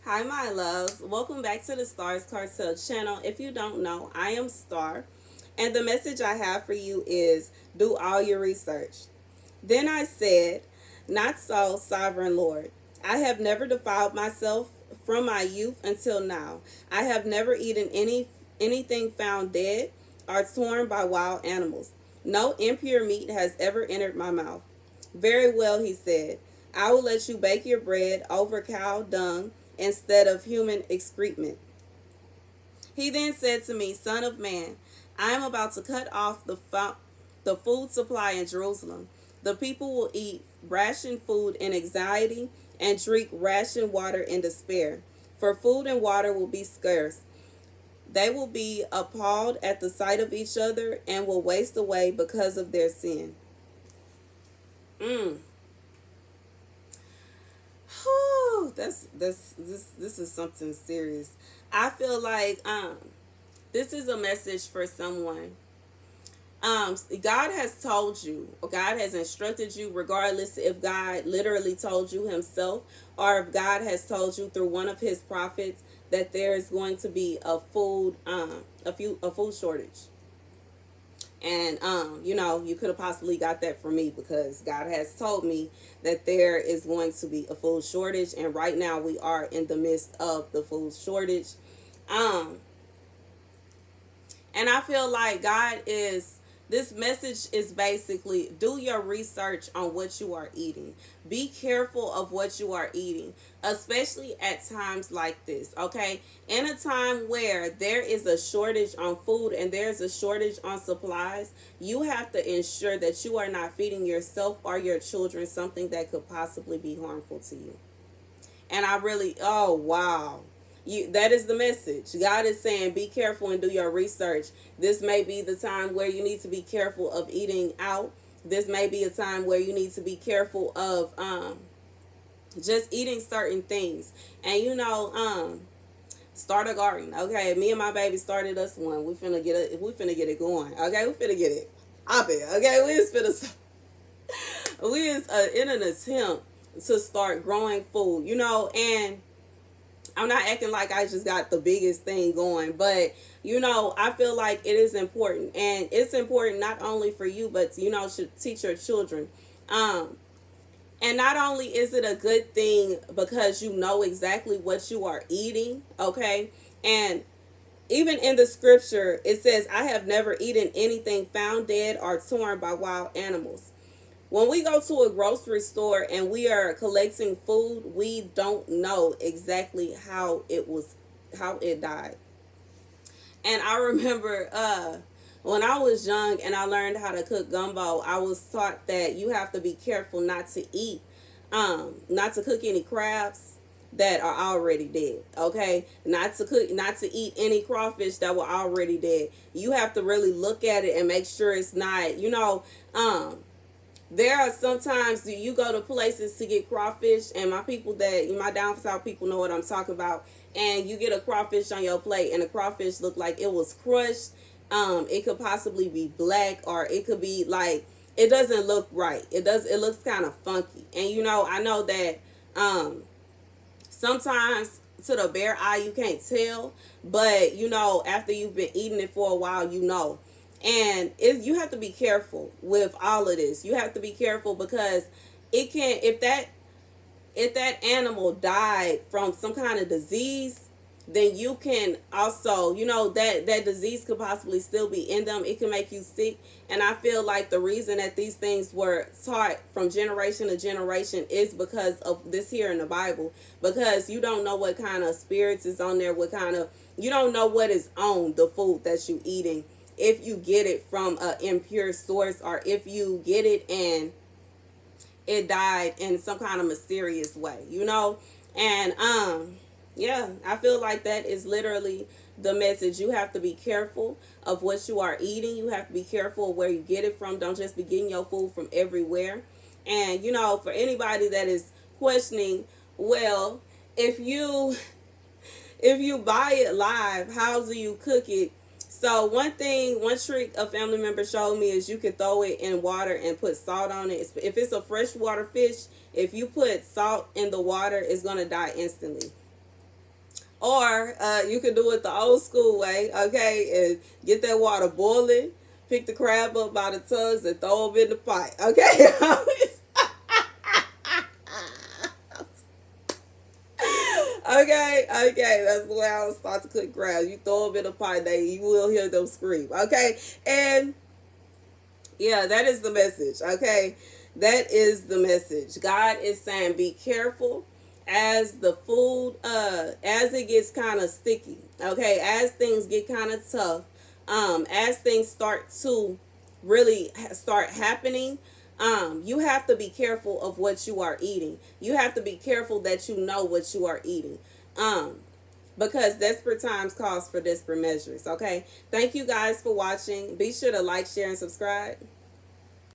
Hi, my loves. Welcome back to the Starscartel channel. If you don't know, I am Star, and the message I have for you is do all your research. Then I said, not so, sovereign Lord. I have never defiled myself from my youth until now. I have never eaten anything found dead or torn by wild animals. No impure meat has ever entered my mouth. Very well, he said. I will let you bake your bread over cow dung instead of human excrement. He then said to me, Son of man, I am about to cut off the food supply in Jerusalem. The people will eat ration food in anxiety and drink ration water in despair, for food and water will be scarce. They will be appalled at the sight of each other and will waste away because of their sin. Mm. Whew, this is something serious. I feel like this is a message for someone. God has told you, or God has instructed you, regardless if God literally told you himself, or if God has told you through one of his prophets that there is going to be a food shortage. And you could have possibly got that from me, because God has told me that there is going to be a food shortage, and right now we are in the midst of the food shortage. And I feel like this message is basically, do your research on what you are eating. Be careful of what you are eating, especially at times like this, okay? In a time where there is a shortage on food and there's a shortage on supplies, you have to ensure that you are not feeding yourself or your children something that could possibly be harmful to you. And oh, wow. That is the message. God is saying, be careful and do your research. This may be the time where you need to be careful of eating out. This may be a time where you need to be careful of just eating certain things. And start a garden. Okay, me and my baby started us one. We finna get it going. Okay, we finna get it. Okay, we is in an attempt to start growing food. And I'm not acting like I just got the biggest thing going, but I feel like it is important, and it's important not only for you, but should teach your children. And not only is it a good thing because you know exactly what you are eating, okay? And even in the scripture, it says, I have never eaten anything found dead or torn by wild animals. When we go to a grocery store and we are collecting food, we don't know exactly how it died. And I remember when I was young and I learned how to cook gumbo, I was taught that you have to be careful not to cook any crabs that are already dead. Okay, not to eat any crawfish that were already dead. You have to really look at it and make sure it's not. There are sometimes you go to places to get crawfish, and my down south people know what I'm talking about. And you get a crawfish on your plate, and the crawfish look like it was crushed. It could possibly be black, or it could be like, it doesn't look right. It looks kind of funky. And I know that sometimes to the bare eye you can't tell, but after you've been eating it for a while, And you have to be careful with all of this. You have to be careful because if that animal died from some kind of disease, then you can also, that disease could possibly still be in them. It can make you sick. And I feel like the reason that these things were taught from generation to generation is because of this here in the Bible. Because you don't know what kind of spirits is on there, you don't know what is on the food that you're eating. If you get it from an impure source, or if you get it and it died in some kind of mysterious way, And yeah, I feel like that is literally the message. You have to be careful of what you are eating. You have to be careful of where you get it from. Don't just be getting your food from everywhere. And for anybody that is questioning, well, if you buy it live, how do you cook it? So one trick a family member showed me is you can throw it in water and put salt on it. If it's a freshwater fish, if you put salt in the water, it's going to die instantly. Or you can do it the old school way, okay? And get that water boiling, pick the crab up by the tongues and throw them in the pot, okay? Okay, that's the way I was start to cook crabs. You throw them in a pot, you will hear them scream, okay? And yeah, that is the message, okay? That is the message. God is saying be careful as the food, as it gets kind of sticky, okay? As things get kind of tough, as things start to really start happening, you have to be careful of what you are eating. You have to be careful that you know what you are eating. Because desperate times calls for desperate measures, okay? Thank you guys for watching. Be sure to like, share, and subscribe.